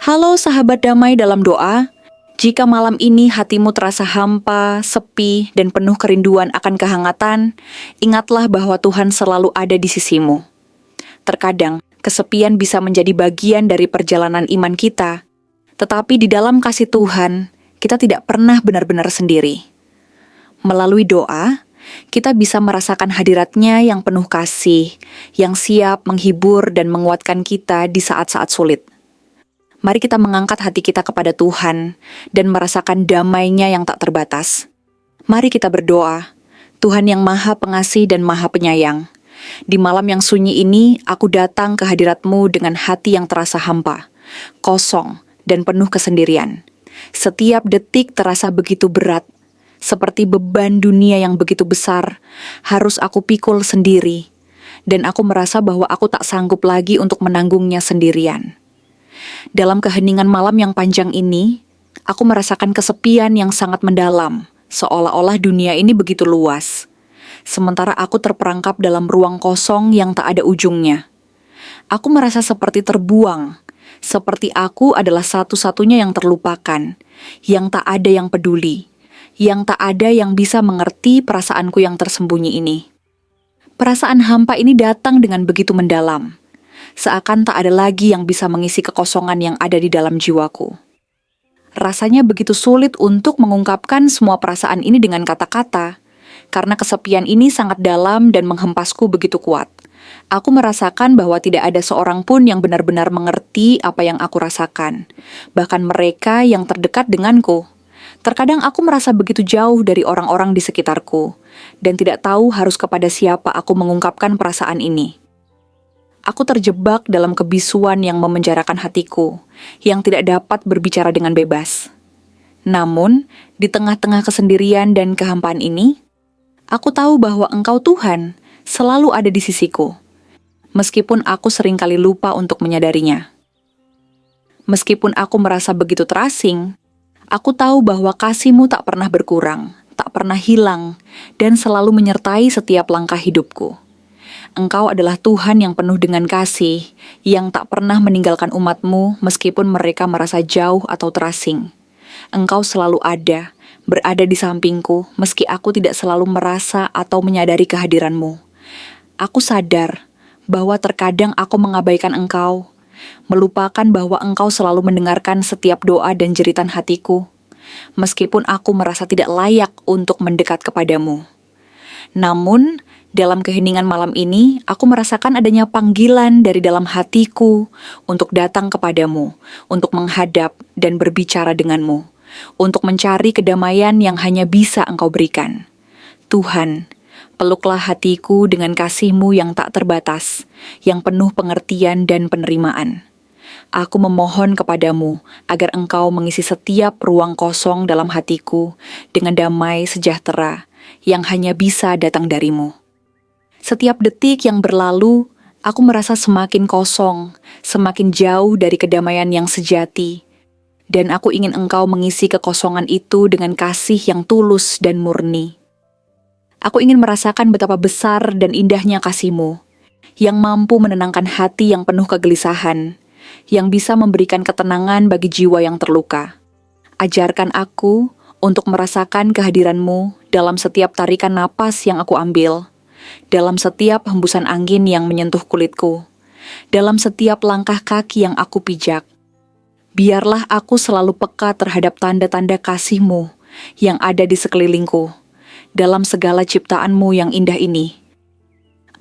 Halo sahabat damai dalam doa, jika malam ini hatimu terasa hampa, sepi, dan penuh kerinduan akan kehangatan, ingatlah bahwa Tuhan selalu ada di sisimu. Terkadang, kesepian bisa menjadi bagian dari perjalanan iman kita, tetapi di dalam kasih Tuhan, kita tidak pernah benar-benar sendiri. Melalui doa, kita bisa merasakan hadirat-Nya yang penuh kasih, yang siap menghibur dan menguatkan kita di saat-saat sulit. Mari kita mengangkat hati kita kepada Tuhan dan merasakan damai-Nya yang tak terbatas. Mari kita berdoa, Tuhan yang Maha Pengasih dan Maha Penyayang. Di malam yang sunyi ini, aku datang ke hadirat-Mu dengan hati yang terasa hampa, kosong, dan penuh kesendirian. Setiap detik terasa begitu berat, seperti beban dunia yang begitu besar, harus aku pikul sendiri, dan aku merasa bahwa aku tak sanggup lagi untuk menanggungnya sendirian. Dalam keheningan malam yang panjang ini, aku merasakan kesepian yang sangat mendalam, seolah-olah dunia ini begitu luas. Sementara aku terperangkap dalam ruang kosong yang tak ada ujungnya. Aku merasa seperti terbuang, seperti aku adalah satu-satunya yang terlupakan, yang tak ada yang peduli, yang tak ada yang bisa mengerti perasaanku yang tersembunyi ini. Perasaan hampa ini datang dengan begitu mendalam. Seakan tak ada lagi yang bisa mengisi kekosongan yang ada di dalam jiwaku. Rasanya begitu sulit untuk mengungkapkan semua perasaan ini dengan kata-kata, karena kesepian ini sangat dalam dan menghempasku begitu kuat. Aku merasakan bahwa tidak ada seorang pun yang benar-benar mengerti apa yang aku rasakan, bahkan mereka yang terdekat denganku. Terkadang aku merasa begitu jauh dari orang-orang di sekitarku, dan tidak tahu harus kepada siapa aku mengungkapkan perasaan ini. Aku terjebak dalam kebisuan yang memenjarakan hatiku, yang tidak dapat berbicara dengan bebas. Namun, di tengah-tengah kesendirian dan kehampaan ini, aku tahu bahwa Engkau Tuhan selalu ada di sisiku, meskipun aku seringkali lupa untuk menyadarinya. Meskipun aku merasa begitu terasing, aku tahu bahwa kasih-Mu tak pernah berkurang, tak pernah hilang, dan selalu menyertai setiap langkah hidupku. Engkau adalah Tuhan yang penuh dengan kasih, yang tak pernah meninggalkan umat-Mu meskipun mereka merasa jauh atau terasing. Engkau selalu ada, berada di sampingku meski aku tidak selalu merasa atau menyadari kehadiran-Mu. Aku sadar bahwa terkadang aku mengabaikan Engkau, melupakan bahwa Engkau selalu mendengarkan setiap doa dan jeritan hatiku, meskipun aku merasa tidak layak untuk mendekat kepadamu. Namun, dalam keheningan malam ini, aku merasakan adanya panggilan dari dalam hatiku untuk datang kepadamu, untuk menghadap dan berbicara denganmu, untuk mencari kedamaian yang hanya bisa Engkau berikan. Tuhan, peluklah hatiku dengan kasih-Mu yang tak terbatas, yang penuh pengertian dan penerimaan. Aku memohon kepadamu agar Engkau mengisi setiap ruang kosong dalam hatiku dengan damai sejahtera yang hanya bisa datang dari-Mu. Setiap detik yang berlalu, aku merasa semakin kosong, semakin jauh dari kedamaian yang sejati, dan aku ingin Engkau mengisi kekosongan itu dengan kasih yang tulus dan murni. Aku ingin merasakan betapa besar dan indahnya kasih-Mu, yang mampu menenangkan hati yang penuh kegelisahan, yang bisa memberikan ketenangan bagi jiwa yang terluka. Ajarkan aku untuk merasakan kehadiran-Mu dalam setiap tarikan napas yang aku ambil, dalam setiap hembusan angin yang menyentuh kulitku, dalam setiap langkah kaki yang aku pijak. Biarlah aku selalu peka terhadap tanda-tanda kasih-Mu yang ada di sekelilingku, dalam segala ciptaan-Mu yang indah ini.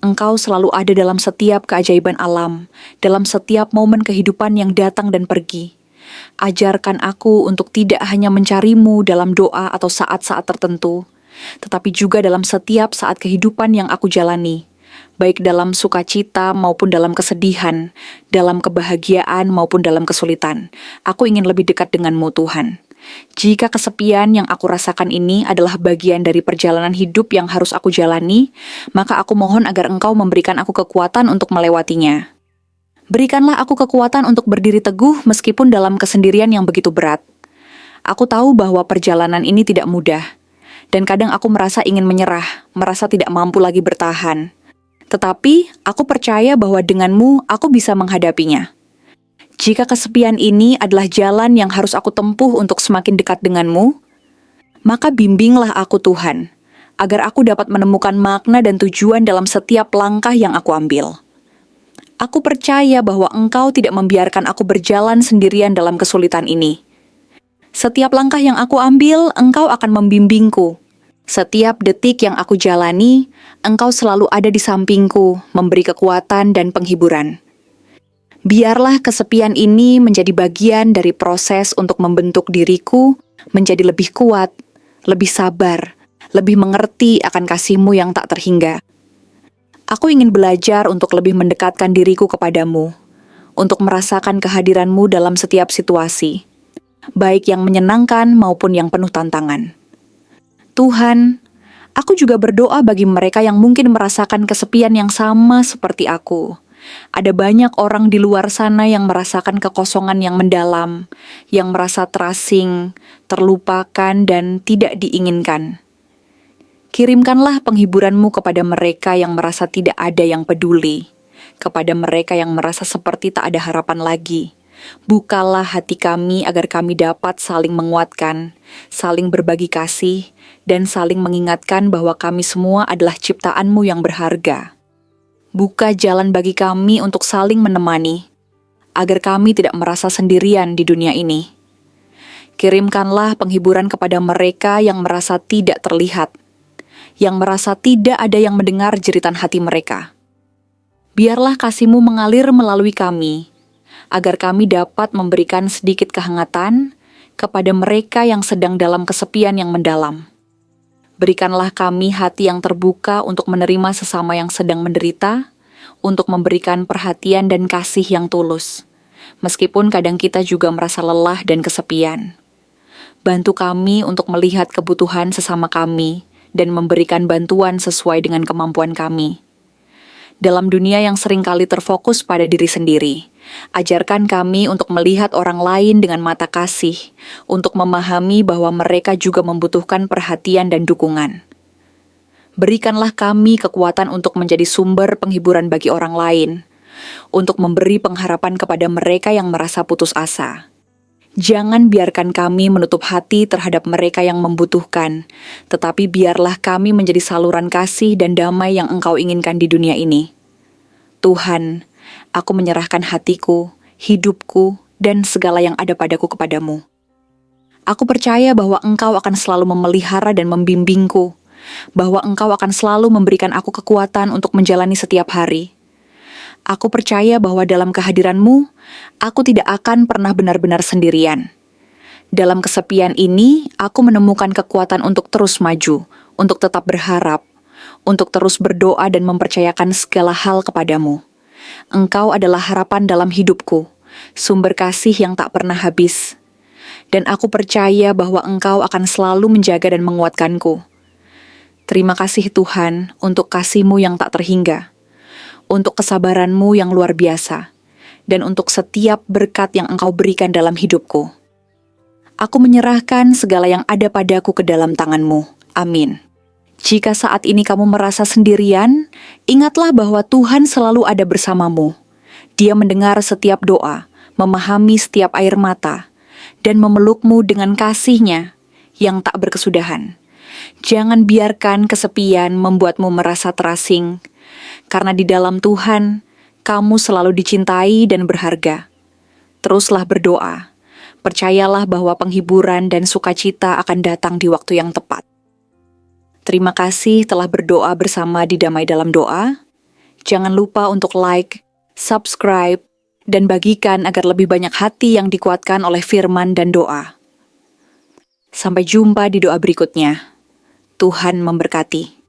Engkau selalu ada dalam setiap keajaiban alam, dalam setiap momen kehidupan yang datang dan pergi. Ajarkan aku untuk tidak hanya mencari-Mu dalam doa atau saat-saat tertentu, tetapi juga dalam setiap saat kehidupan yang aku jalani, baik dalam sukacita maupun dalam kesedihan, dalam kebahagiaan maupun dalam kesulitan. Aku ingin lebih dekat dengan-Mu, Tuhan. Jika kesepian yang aku rasakan ini adalah bagian dari perjalanan hidup yang harus aku jalani, maka aku mohon agar Engkau memberikan aku kekuatan untuk melewatinya. Berikanlah aku kekuatan untuk berdiri teguh meskipun dalam kesendirian yang begitu berat. Aku tahu bahwa perjalanan ini tidak mudah, dan kadang aku merasa ingin menyerah, merasa tidak mampu lagi bertahan. Tetapi, aku percaya bahwa dengan-Mu, aku bisa menghadapinya. Jika kesepian ini adalah jalan yang harus aku tempuh untuk semakin dekat denganmu, maka bimbinglah aku Tuhan, agar aku dapat menemukan makna dan tujuan dalam setiap langkah yang aku ambil. Aku percaya bahwa Engkau tidak membiarkan aku berjalan sendirian dalam kesulitan ini. Setiap langkah yang aku ambil, Engkau akan membimbingku. Setiap detik yang aku jalani, Engkau selalu ada di sampingku, memberi kekuatan dan penghiburan. Biarlah kesepian ini menjadi bagian dari proses untuk membentuk diriku menjadi lebih kuat, lebih sabar, lebih mengerti akan kasih-Mu yang tak terhingga. Aku ingin belajar untuk lebih mendekatkan diriku kepadamu, untuk merasakan kehadiran-Mu dalam setiap situasi, baik yang menyenangkan maupun yang penuh tantangan. Tuhan, aku juga berdoa bagi mereka yang mungkin merasakan kesepian yang sama seperti aku. Ada banyak orang di luar sana yang merasakan kekosongan yang mendalam, yang merasa terasing, terlupakan, dan tidak diinginkan. Kirimkanlah penghiburan-Mu kepada mereka yang merasa tidak ada yang peduli, kepada mereka yang merasa seperti tak ada harapan lagi. Bukalah hati kami agar kami dapat saling menguatkan, saling berbagi kasih, dan saling mengingatkan bahwa kami semua adalah ciptaan-Mu yang berharga. Buka jalan bagi kami untuk saling menemani, agar kami tidak merasa sendirian di dunia ini. Kirimkanlah penghiburan kepada mereka yang merasa tidak terlihat, yang merasa tidak ada yang mendengar jeritan hati mereka. Biarlah kasih-Mu mengalir melalui kami, agar kami dapat memberikan sedikit kehangatan kepada mereka yang sedang dalam kesepian yang mendalam. Berikanlah kami hati yang terbuka untuk menerima sesama yang sedang menderita, untuk memberikan perhatian dan kasih yang tulus, meskipun kadang kita juga merasa lelah dan kesepian. Bantu kami untuk melihat kebutuhan sesama kami dan memberikan bantuan sesuai dengan kemampuan kami. Dalam dunia yang seringkali terfokus pada diri sendiri, ajarkan kami untuk melihat orang lain dengan mata kasih, untuk memahami bahwa mereka juga membutuhkan perhatian dan dukungan. Berikanlah kami kekuatan untuk menjadi sumber penghiburan bagi orang lain, untuk memberi pengharapan kepada mereka yang merasa putus asa. Jangan biarkan kami menutup hati terhadap mereka yang membutuhkan, tetapi biarlah kami menjadi saluran kasih dan damai yang Engkau inginkan di dunia ini. Tuhan, aku menyerahkan hatiku, hidupku, dan segala yang ada padaku kepadamu. Aku percaya bahwa Engkau akan selalu memelihara dan membimbingku, bahwa Engkau akan selalu memberikan aku kekuatan untuk menjalani setiap hari. Aku percaya bahwa dalam kehadiran-Mu, aku tidak akan pernah benar-benar sendirian. Dalam kesepian ini, aku menemukan kekuatan untuk terus maju, untuk tetap berharap, untuk terus berdoa dan mempercayakan segala hal kepadamu. Engkau adalah harapan dalam hidupku, sumber kasih yang tak pernah habis. Dan aku percaya bahwa Engkau akan selalu menjaga dan menguatkanku. Terima kasih Tuhan untuk kasih-Mu yang tak terhingga, untuk kesabaran-Mu yang luar biasa, dan untuk setiap berkat yang Engkau berikan dalam hidupku. Aku menyerahkan segala yang ada padaku ke dalam tangan-Mu. Amin. Jika saat ini kamu merasa sendirian, ingatlah bahwa Tuhan selalu ada bersamamu. Dia mendengar setiap doa, memahami setiap air mata, dan memelukmu dengan kasih-Nya yang tak berkesudahan. Jangan biarkan kesepian membuatmu merasa terasing, karena di dalam Tuhan, kamu selalu dicintai dan berharga. Teruslah berdoa. Percayalah bahwa penghiburan dan sukacita akan datang di waktu yang tepat. Terima kasih telah berdoa bersama di Damai Dalam Doa. Jangan lupa untuk like, subscribe, dan bagikan agar lebih banyak hati yang dikuatkan oleh firman dan doa. Sampai jumpa di doa berikutnya. Tuhan memberkati.